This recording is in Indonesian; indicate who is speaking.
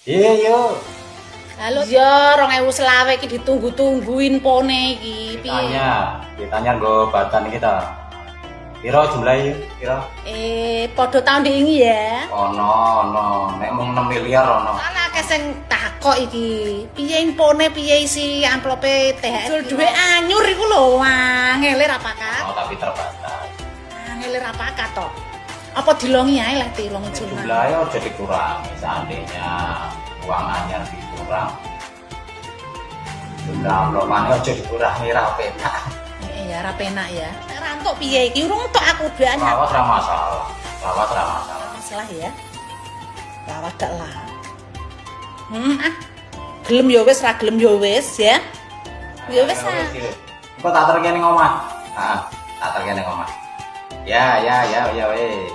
Speaker 1: Iya, yo.
Speaker 2: Halo, ya 2020 iki ditunggu-tungguin pone iki. Piye?
Speaker 1: Ditanya nggo batan kita. Piro jumlahe, piro?
Speaker 2: Padha tahun diingi ya.
Speaker 1: Ono. Nek mung 6 miliar ono.
Speaker 2: Ana akeh sing takok iki. Piye pone piye isi amplope THR? Jul duwe anyur iku lho, angele ra pakat.
Speaker 1: Oh, tapi terbatas.
Speaker 2: Angele ra pakat to. Apa dilongi ae lah dilongi jumlah.
Speaker 1: Jumlahnya aja dikurangi, seandainya uang anyar dikurang. Jumlah amplopannya aja dikurangi, ra penak.
Speaker 2: Iya, ra penak ya. Nek rantuk piye iki? Urung tok aku banyak.
Speaker 1: Lawas ra masalah.
Speaker 2: Masalah ya. Lawas dak lah. Gelem ya wis, ra gelem ya wis ya. Ya wis ah.
Speaker 1: Engko tak terkene ning omah. Heeh, tak terkene ning omah. Ya weh.